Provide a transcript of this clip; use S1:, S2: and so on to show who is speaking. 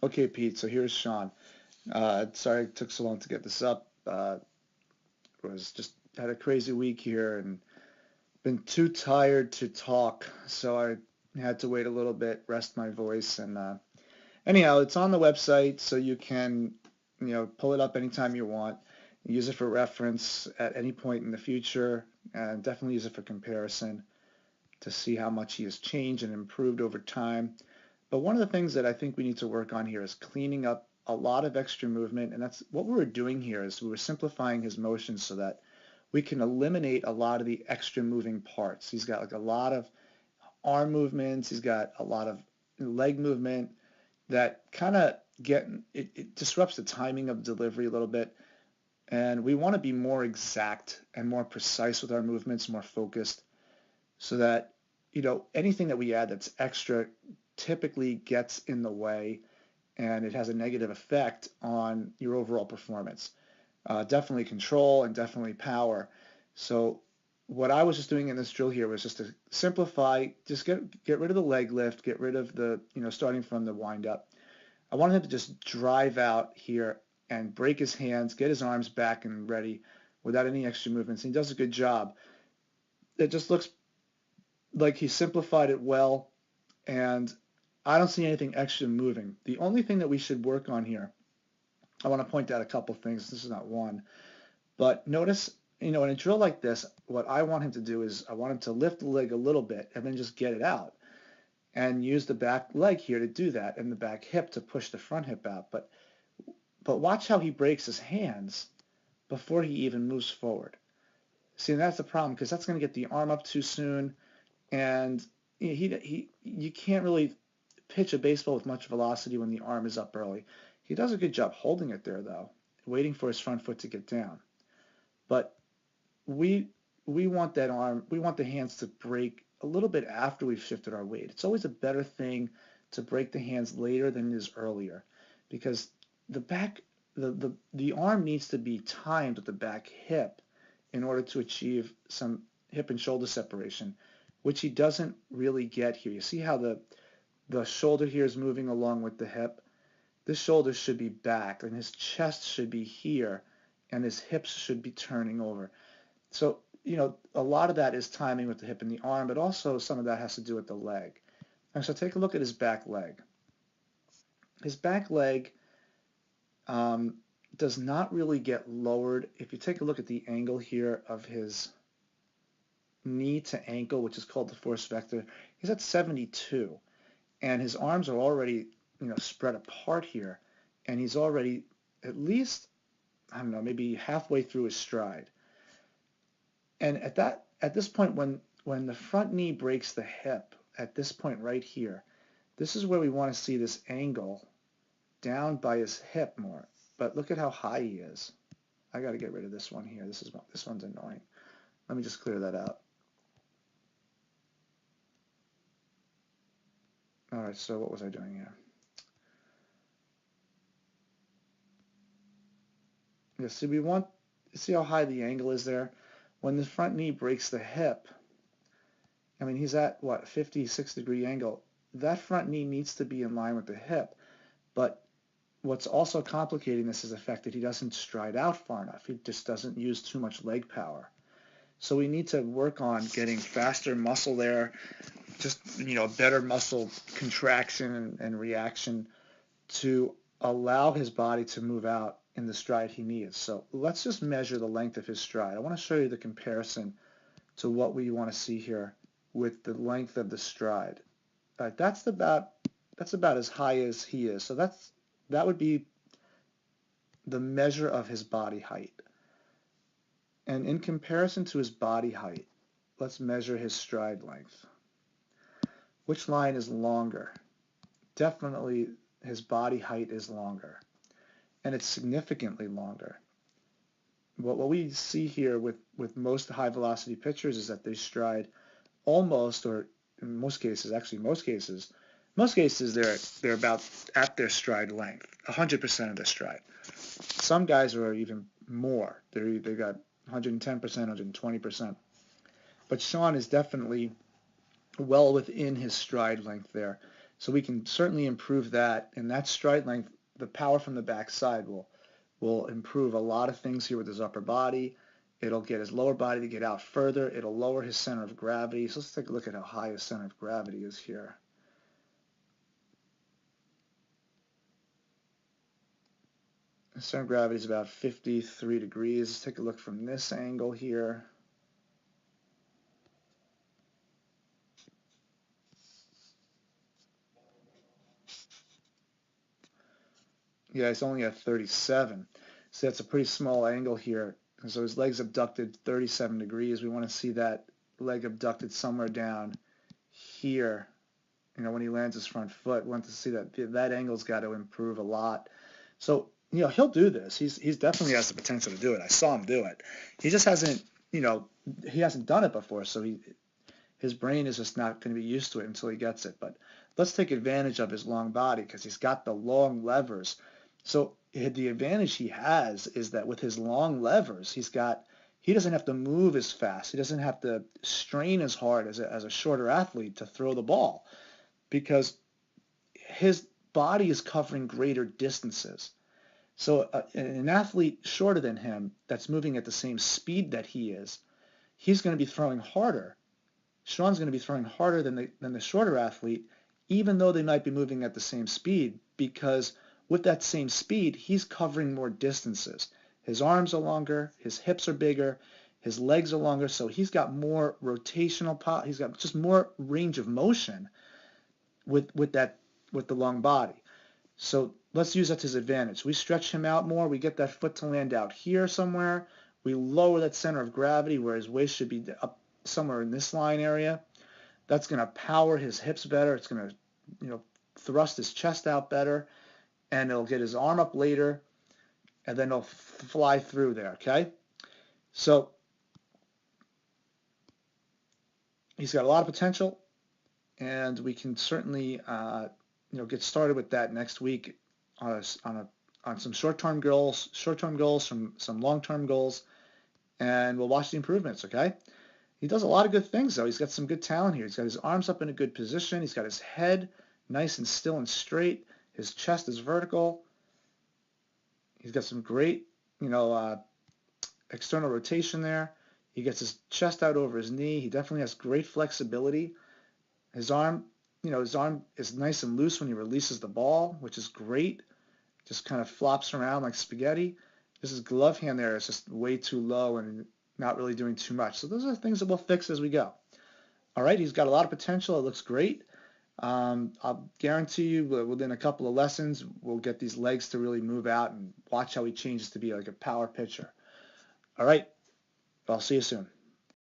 S1: Okay, Pete, so here's Sean. Sorry it took so long to get this up. Was just had a crazy week here and been too tired to talk, so I had to wait a little bit, rest my voice, and anyhow, it's on the website, so you can, pull it up anytime you want. Use it for reference at any point in the future, and definitely use it for comparison to see how much he has changed and improved over time. But one of the things that I think we need to work on here is cleaning up a lot of extra movement, and that's what we were doing here is we were simplifying his motions so that we can eliminate a lot of the extra moving parts. He's got like a lot of arm movements, he's got a lot of leg movement that kind of it disrupts the timing of delivery a little bit. And we want to be more exact and more precise with our movements, more focused, so that anything that we add that's extra typically gets in the way and it has a negative effect on your overall performance. Definitely control and definitely power. So what I was just doing in this drill here was just to simplify, just get rid of the leg lift, get rid of the, starting from the wind up. I wanted him to just drive out here and break his hands, get his arms back and ready without any extra movements. And he does a good job. It just looks like he simplified it well, and I don't see anything extra moving. The only thing that we should work on here, I want to point out a couple things. This is not one, but notice, in a drill like this, what I want him to do is I want him to lift the leg a little bit and then just get it out and use the back leg here to do that and the back hip to push the front hip out. But watch how he breaks his hands before he even moves forward. See, and that's the problem because that's going to get the arm up too soon, and you can't really pitch a baseball with much velocity when the arm is up early. He does a good job holding it there though, waiting for his front foot to get down. But we we want that arm, we want the hands to break a little bit after we've shifted our weight. It's always a better thing to break the hands later than it is earlier because the back the arm needs to be timed with the back hip in order to achieve some hip and shoulder separation, which he doesn't really get here. You see how the shoulder here is moving along with the hip? This shoulder should be back and his chest should be here and his hips should be turning over. So, a lot of that is timing with the hip and the arm, but also some of that has to do with the leg. And so take a look at his back leg. His back leg um, does not really get lowered. If you take a look at the angle here of his knee to ankle, which is called the force vector, he's at 72. And his arms are already, spread apart here. And he's already at least, I don't know, maybe halfway through his stride. And at this point when the front knee breaks the hip at this point right here, this is where we want to see this angle down by his hip more. But look at how high he is. I got to get rid of this one here. This one's annoying. Let me just clear that out. All right, so what was I doing here? Yeah, see see how high the angle is there? When the front knee breaks the hip, I mean he's at what, 56-degree angle. That front knee needs to be in line with the hip. But what's also complicating this is the fact that he doesn't stride out far enough. He just doesn't use too much leg power. So we need to work on getting faster muscle there, just better muscle contraction and reaction to allow his body to move out in the stride he needs. So let's just measure the length of his stride. I want to show you the comparison to what we want to see here with the length of the stride. All right, that's about as high as he is. So that would be the measure of his body height. And in comparison to his body height, let's measure his stride length. Which line is longer? Definitely his body height is longer, and it's significantly longer. What we see here with most high velocity pitchers is that they stride almost, or in most cases they're about at their stride length, 100% of their stride. Some guys are even more. They got 110%, 120%. But Sean is definitely well within his stride length there. So we can certainly improve that, and that stride length, the power from the backside will improve a lot of things here with his upper body. It'll get his lower body to get out further. It'll lower his center of gravity. So let's take a look at how high his center of gravity is here. The center of gravity is about 53 degrees. Let's take a look from this angle here. Yeah, it's only at 37. So that's a pretty small angle here. And so his leg's abducted 37 degrees. We want to see that leg abducted somewhere down here. When he lands his front foot, we want to see that angle's got to improve a lot. So, he'll do this. He's definitely has the potential to do it. I saw him do it. He just hasn't, he hasn't done it before. So his brain is just not going to be used to it until he gets it. But let's take advantage of his long body because he's got the long levers. So the advantage he has is that with his long levers, he doesn't have to move as fast. He doesn't have to strain as hard as a shorter athlete to throw the ball because his body is covering greater distances. So an athlete shorter than him that's moving at the same speed that he is, he's going to be throwing harder. Sean's going to be throwing harder than the shorter athlete, even though they might be moving at the same speed, because with that same speed, he's covering more distances. His arms are longer, his hips are bigger, his legs are longer, so he's got more rotational power. He's got just more range of motion with the long body. So let's use that to his advantage. We stretch him out more. We get that foot to land out here somewhere. We lower that center of gravity where his waist should be up somewhere in this line area. That's going to power his hips better. It's going to, thrust his chest out better, and it'll get his arm up later, and then it'll fly through there, okay? So he's got a lot of potential, and we can certainly, get started with that next week on some short-term goals, some long-term goals, and we'll watch the improvements, okay? He does a lot of good things, though. He's got some good talent here. He's got his arms up in a good position. He's got his head nice and still and straight. His chest is vertical. He's got some great, external rotation there. He gets his chest out over his knee. He definitely has great flexibility. His arm is nice and loose when he releases the ball, which is great. Just kind of flops around like spaghetti. His glove hand there is just way too low and not really doing too much. So those are things that we'll fix as we go. All right, he's got a lot of potential. It looks great. I'll guarantee you within a couple of lessons, we'll get these legs to really move out and watch how he changes to be like a power pitcher. All right, I'll see you soon.